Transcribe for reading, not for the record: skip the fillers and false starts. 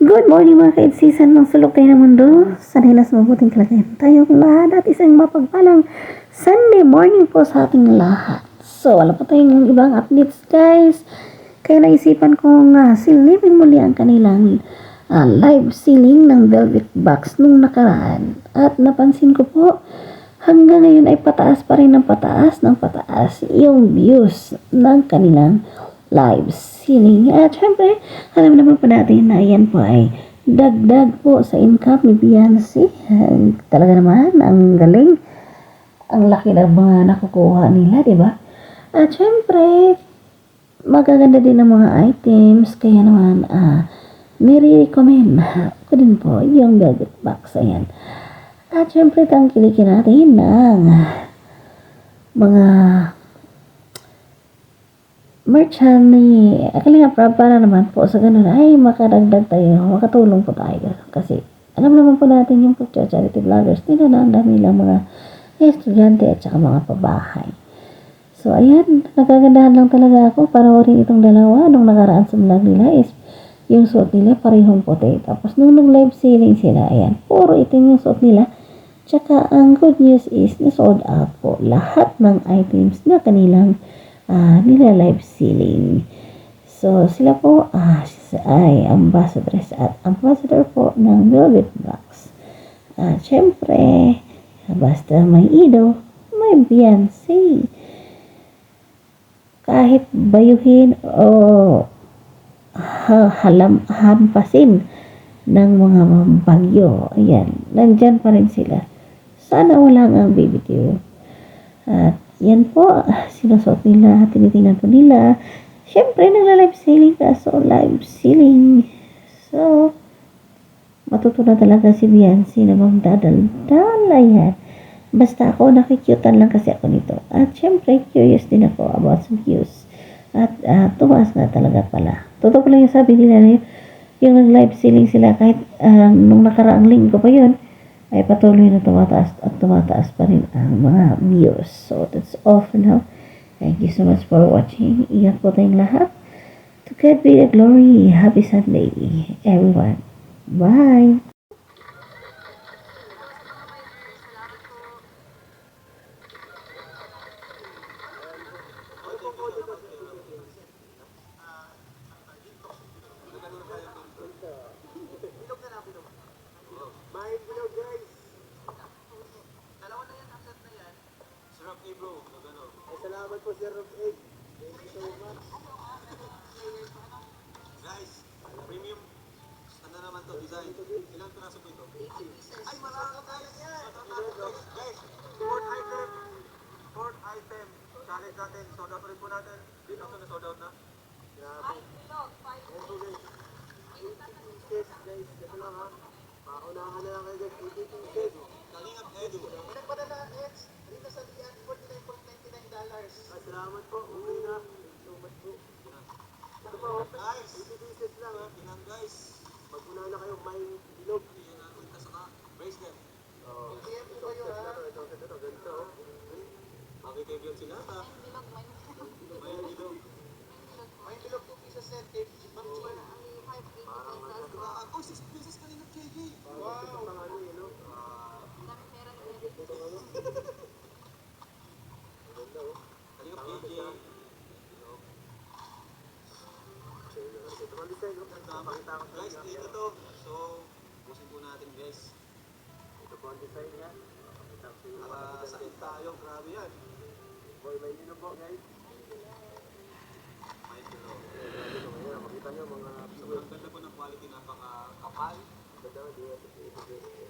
Good morning mga ka-season ng sulok tayo ng mundo. Sana'y nasa mabuting kalagayan tayong lahat at isang mapagpalang Sunday morning po sa ating lahat. So, wala pa tayong ibang updates guys. Kaya naisipan kong silipin muli ang kanilang live selling ng Velvet Box nung nakaraan. At napansin ko po, hanggang ngayon ay pataas pa rin ng pataas yung views ng kanilang live selling. At syempre, alam naman po natin na yan po ay dagdag po sa income ni Beyonce. Talaga naman, ang galing. Ang laki ng mga nakukuha nila, di ba? At syempre, magaganda din ang mga items. Kaya naman, nire-recommend ko din po yung Velvet Box. Ayan. At syempre, tangkilikin natin ng mga merchant ni Kalinga Prab para naman po sa ganun ay makadagdag tayo, makatulong po tayo. Kasi alam naman po natin yung charity vloggers nila na ang dami lang mga estudyante at saka mga pabahay. So ayan, nagagandahan lang talaga ako para rin itong dalawa. Nung nakaraan sa vlog nila is yung suot nila parehong puti. Tapos nung nag-live selling sila, ayan, puro itim yung suot nila. Tsaka ang good news is na-sold out po lahat ng items na kanilang nila live selling. So sila po ay ambassadors at ambassador po ng Velvet Box. At syempre, basta may idol, may Beyonce. Kahit bayuhin o hampasin ng mga bagyo, ayan, nandyan pa rin sila. Sana wala ang BBQ. At yan po, sinusot nila, tinitingnan po nila. Siyempre, nagla-live selling ka. So, live selling. So, matutunan talaga si Beyonce na magdadaldala yan. Basta ako, nakikyutan lang kasi ako nito. At siyempre, curious din ako about some views. At tumaas nga talaga pala. Totoo lang yung sabi nila na yung nag-live selling sila kahit nung nakaraang linggo pa yun, ay patuloy na tumataas at tumataas pa rin ang mga views. So, that's all for now. Thank you so much for watching. Ingat po tayong lahat. To God be the glory. Happy Sunday, everyone. Bye! Salamat po Sir Rob 8. Thank you so much. Guys, premium. Ano naman to design? Ilang piraso po ito? Ay, marami guys. Guys, fourth item. Challenge natin. Sold out rin po natin. Dito na sold out na. Grabe. Ito guys. 80 pieces guys. Ito lang ha. Paunahan na lang kayo guys. 80 pieces. Kalingap Edu. Ilang pa na Eds? Dito sa Lian. $49.99. Salamat po. Okay na. So much po. Ito po. Guys. 80 pieces lang ha. Tingnan guys. Magmuna na kayo. May bilog. Yan na. Punta sa bracelet. Kaya po kayo ha. Ito. Ganito. Makikibyon sila ha. May bilog. May bilog 2 pieces set. Ako 6 pieces kanina KJ. Wow. Ito pang ano yun. Dami pera na yun. Ito ano. Kalingap KJ. Guys, dito to. So, pusin po natin guys. Ito po ang design niya. Sakit tayo. Grabe yan. Boy, may dino po guys. May dino. Makita nyo mga sobrang ganda po ng quality. Napaka-kapal. Ganda, di